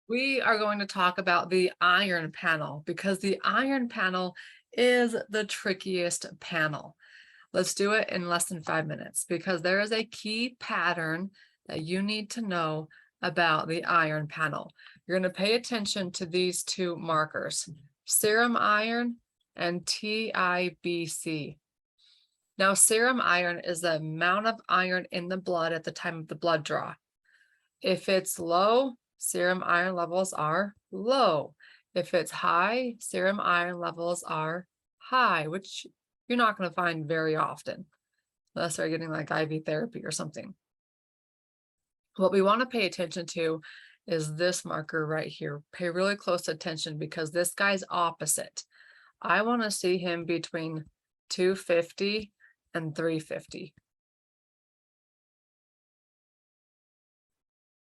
We are going to talk about the iron panel because the iron panel is the trickiest panel. Let's do it in less than 5 minutes because there is a key pattern that you need to know about the iron panel. You're going to pay attention to these two markers, serum iron and TIBC. Now, serum iron is the amount of iron in the blood at the time of the blood draw. If it's low, serum iron levels are low. If it's high, serum iron levels are high, which you're not going to find very often, unless they're getting like IV therapy or something. What we want to pay attention to is this marker right here. Pay really close attention because this guy's opposite. I want to see him between 250 and 350.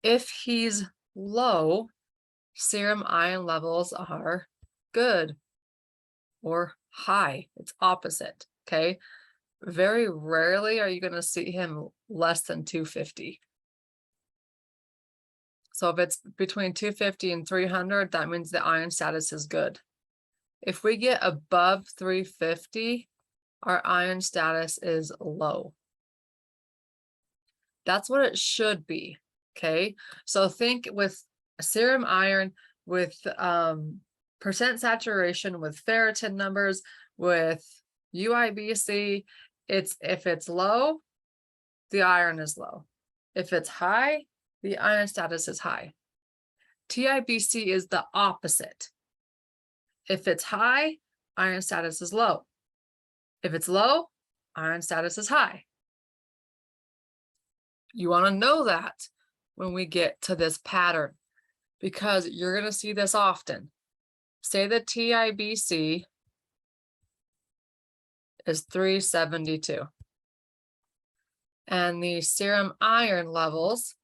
If he's low, serum iron levels are good or high. It's opposite, okay? Very rarely are you going to see him less than 250. So if it's between 250 and 300, that means the iron status is good. If we get above 350, our iron status is low. That's what it should be, okay? So think with serum iron, with percent saturation, with ferritin numbers, with UIBC, if it's low, the iron is low. If it's high, the iron status is high. TIBC is the opposite. If it's high, iron status is low. If it's low, iron status is high. You want to know that when we get to this pattern, because you're going to see this often. Say the TIBC is 372. And the serum iron levels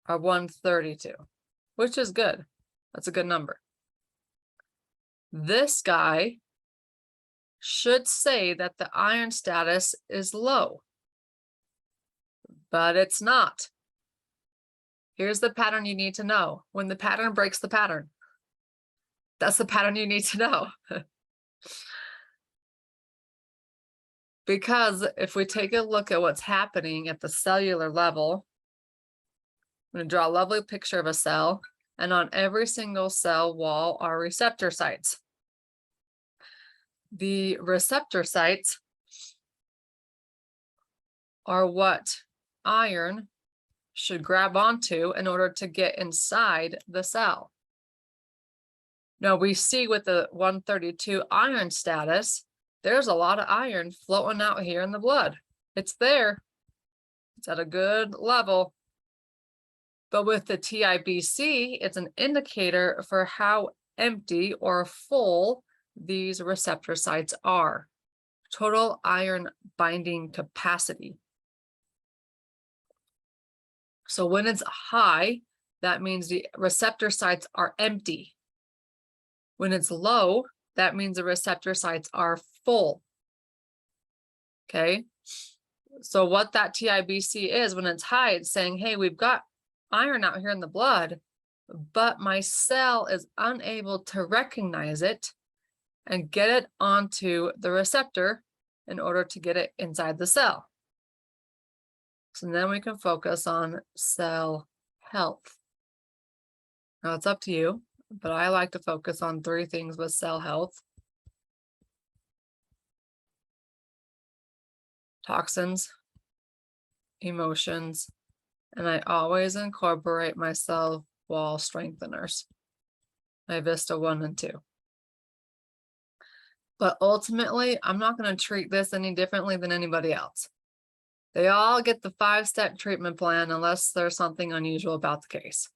are 132, which is good. That's a good number. This guy should say that the iron status is low, but it's not. Here's the pattern you need to know. When the pattern breaks the pattern, that's the pattern you need to know. Because if we take a look at what's happening at the cellular level, I'm going to draw a lovely picture of a cell, and on every single cell wall are receptor sites. The receptor sites are what iron should grab onto in order to get inside the cell. Now we see with the 132 iron status, there's a lot of iron floating out here in the blood. It's there. It's at a good level. But with the TIBC, it's an indicator for how empty or full these receptor sites are. Total iron binding capacity. So when it's high, that means the receptor sites are empty. When it's low, that means the receptor sites are full. Okay. So what that TIBC is, when it's high, it's saying, hey, we've got iron out here in the blood, but my cell is unable to recognize it and get it onto the receptor in order to get it inside the cell. So then we can focus on cell health. Now it's up to you, but I like to focus on 3 things with cell health. Toxins, emotions, and I always incorporate my cell wall strengtheners, my Vista 1 and 2. But ultimately, I'm not going to treat this any differently than anybody else. They all get the 5-step treatment plan unless there's something unusual about the case.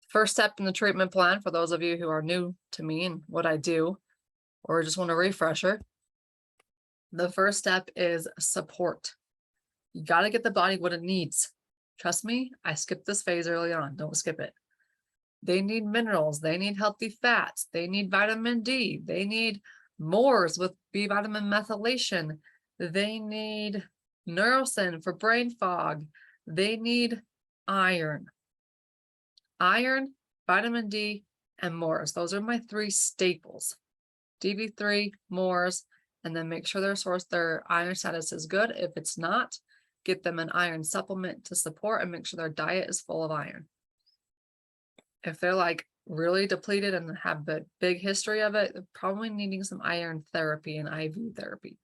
First step in the treatment plan, for those of you who are new to me and what I do, or just want a refresher, the first step is support. You got to get the body what it needs. Trust me, I skipped this phase early on. Don't skip it. They need minerals. They need healthy fats. They need vitamin D. They need Mors with B vitamin methylation. They need Neurosin for brain fog. They need iron. iron, vitamin D, and Moors. Those are my 3 staples. DB3, Moors, and then make sure their iron status is good. If it's not, get them an iron supplement to support and make sure their diet is full of iron. If they're like really depleted and have a big history of it, they're probably needing some iron therapy and IV therapy.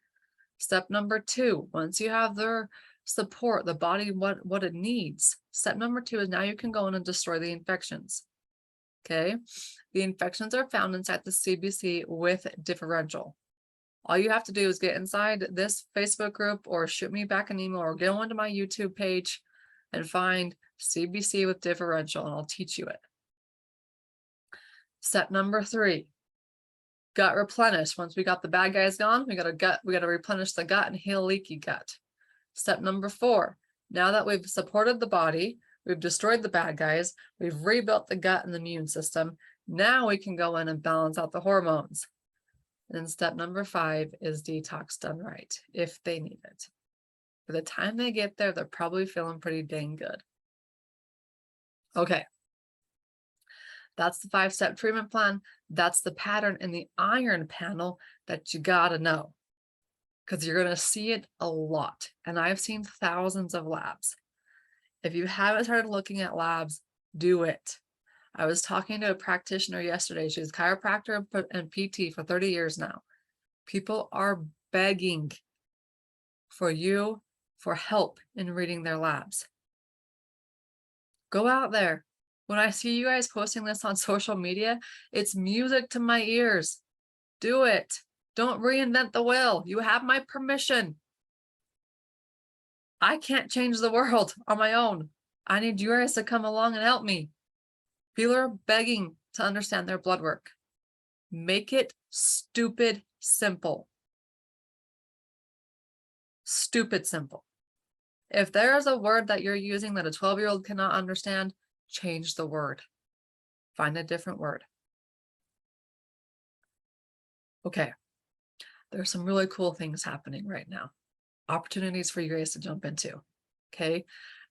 Step number 2, once you have their support, the body, what it needs. Step number 2 is now you can go in and destroy the infections. Okay, the infections are found inside the CBC with differential. All you have to do is get inside this Facebook group or shoot me back an email or get onto my YouTube page and find CBC with differential and I'll teach you it. Step number 3, gut replenish. Once we got the bad guys gone, we got to replenish the gut and heal leaky gut. Step number 4, now that we've supported the body, we've destroyed the bad guys, we've rebuilt the gut and the immune system, now we can go in and balance out the hormones. And step number 5 is detox done right, if they need it. By the time they get there, they're probably feeling pretty dang good. Okay. That's the 5-step treatment plan. That's the pattern in the iron panel that you gotta know, because you're gonna see it a lot. And I've seen thousands of labs. If you haven't started looking at labs, do it. I was talking to a practitioner yesterday. She's a chiropractor and PT for 30 years now. People are begging for you for help in reading their labs. Go out there. When I see you guys posting this on social media, it's music to my ears. Do it. Don't reinvent the wheel. You have my permission. I can't change the world on my own. I need you guys to come along and help me. People are begging to understand their blood work. Make it stupid simple. Stupid simple. If there is a word that you're using that a 12-year-old cannot understand, change the word. Find a different word. Okay. There's some really cool things happening right now. Opportunities for you guys to jump into. Okay.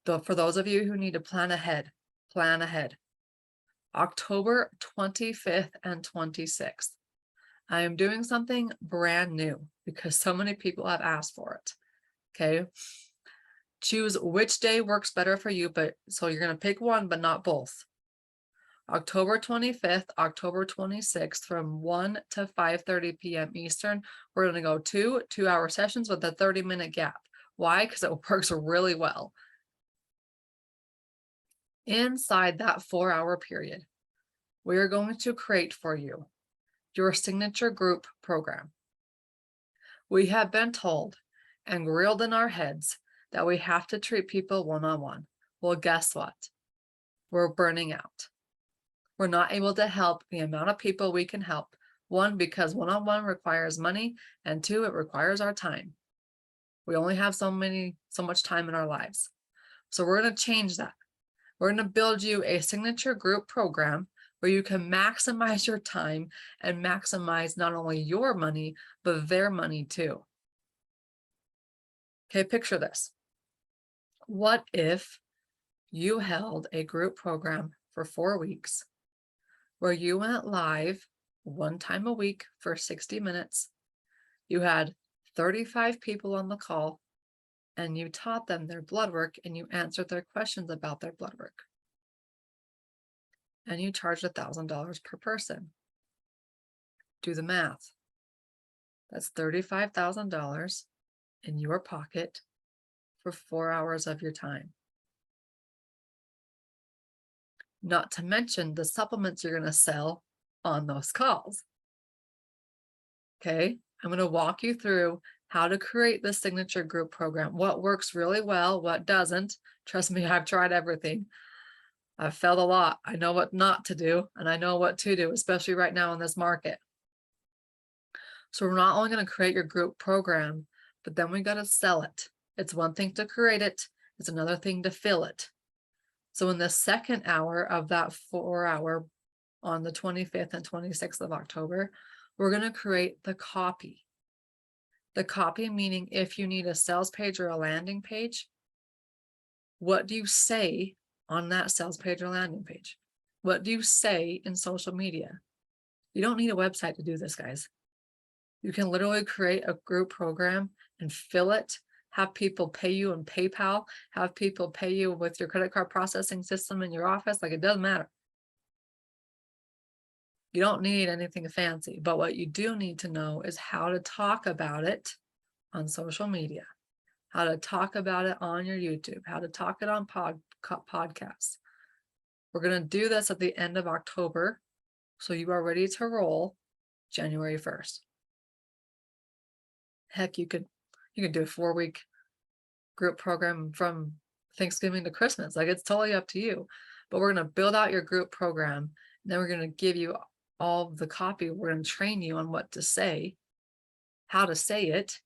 For those of you who need to plan ahead, plan ahead. October 25th and 26th. I am doing something brand new because so many people have asked for it. Okay. Choose which day works better for you, so you're going to pick one, but not both. October 25th, October 26th from 1 to 5:30 p.m. Eastern. We're going to go 2 2-hour sessions with a 30-minute gap. Why? Because it works really well. Inside that 4-hour period, we are going to create for you your signature group program. We have been told and grilled in our heads that we have to treat people one-on-one. Well, guess what? We're burning out. We're not able to help the amount of people we can help. 1, because one-on-one requires money, and 2, it requires our time. We only have so much time in our lives. So we're going to change that. We're going to build you a signature group program where you can maximize your time and maximize not only your money, but their money too. Okay, picture this. What if you held a group program for 4 weeks where you went live 1 time a week for 60 minutes, you had 35 people on the call, and you taught them their blood work and you answered their questions about their blood work. And you charged $1,000 per person. Do the math. That's $35,000 in your pocket for 4 hours of your time. Not to mention the supplements you're going to sell on those calls. Okay, I'm going to walk you through how to create the signature group program, what works really well, what doesn't. Trust me, I've tried everything. I've failed a lot. I know what not to do, and I know what to do, especially right now in this market. So we're not only going to create your group program, but then we got to sell it. It's one thing to create it. It's another thing to fill it. So in the second hour of that 4-hour on the 25th and 26th of October, we're going to create the copy. The copy meaning if you need a sales page or a landing page, what do you say on that sales page or landing page? What do you say in social media? You don't need a website to do this, guys. You can literally create a group program and fill it, have people pay you in PayPal, have people pay you with your credit card processing system in your office. Like, it doesn't matter. You don't need anything fancy, but what you do need to know is how to talk about it on social media, how to talk about it on your YouTube, how to talk it on podcasts. We're going to do this at the end of October, so you are ready to roll January 1st. Heck, you could do a 4-week group program from Thanksgiving to Christmas. Like, it's totally up to you. But we're going to build out your group program, and then we're going to give you all the copy. We're going to train you on what to say, how to say it,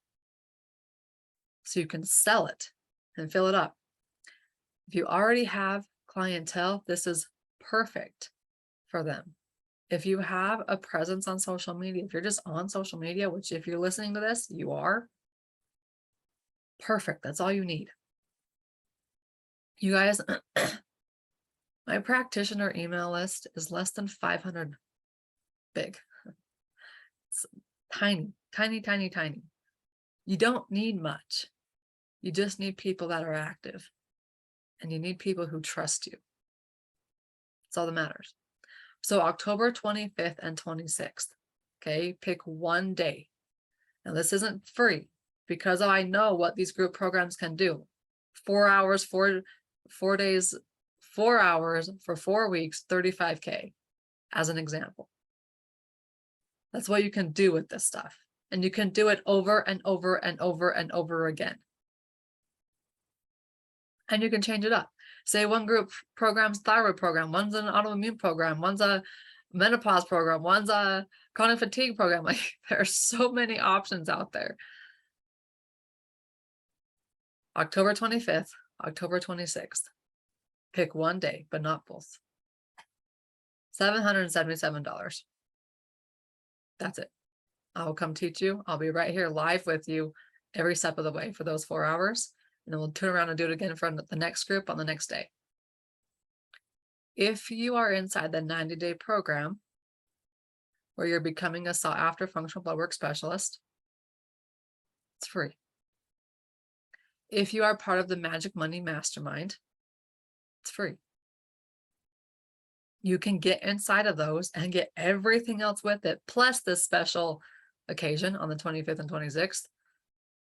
so you can sell it and fill it up. If you already have clientele, this is perfect for them. If you have a presence on social media, if you're just on social media, which if you're listening to this, you are, perfect. That's all you need. You guys, my practitioner email list is less than 500 big. It's tiny, tiny, tiny, tiny. You don't need much. You just need people that are active, and you need people who trust you. That's all that matters. So October 25th and 26th, okay, pick one day. Now, this isn't free because I know what these group programs can do. 4 hours, 4 days, 4 hours for 4 weeks, $35K as an example. That's what you can do with this stuff. And you can do it over and over and over and over again. And you can change it up. Say one group program's thyroid program, one's an autoimmune program, one's a menopause program, one's a chronic fatigue program. Like, there are so many options out there. October 25th, October 26th. Pick one day, but not both. $777. That's it. I will come teach you. I'll be right here live with you every step of the way for those 4 hours. And then we'll turn around and do it again for the next group on the next day. If you are inside the 90-day program where you're becoming a sought-after functional blood work specialist, it's free. If you are part of the Magic Money Mastermind, it's free. You can get inside of those and get everything else with it, plus this special occasion on the 25th and 26th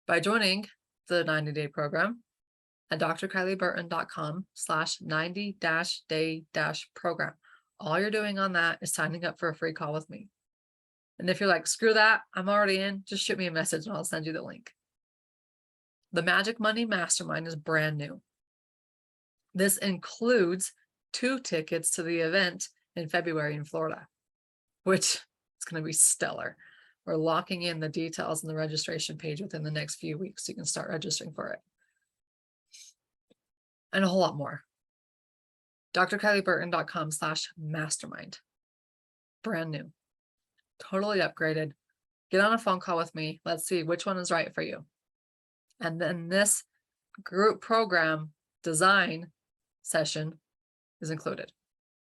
by joining the 90-day program at drkylieburton.com/90-day-program. All you're doing on that is signing up for a free call with me. And if you're like, screw that, I'm already in, just shoot me a message and I'll send you the link. The Magic Money Mastermind is brand new. This includes 2 tickets to the event in February in Florida, which is going to be stellar. We're locking in the details in the registration page within the next few weeks, so you can start registering for it. And a whole lot more. drkylieburton.com/mastermind. Brand new. Totally upgraded. Get on a phone call with me. Let's see which one is right for you. And then this group program design session is included.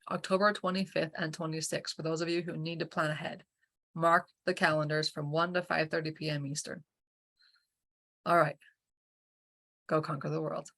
October 25th and 26th, for those of you who need to plan ahead. Mark the calendars from 1 to 5:30 p.m. Eastern. All right. Go conquer the world.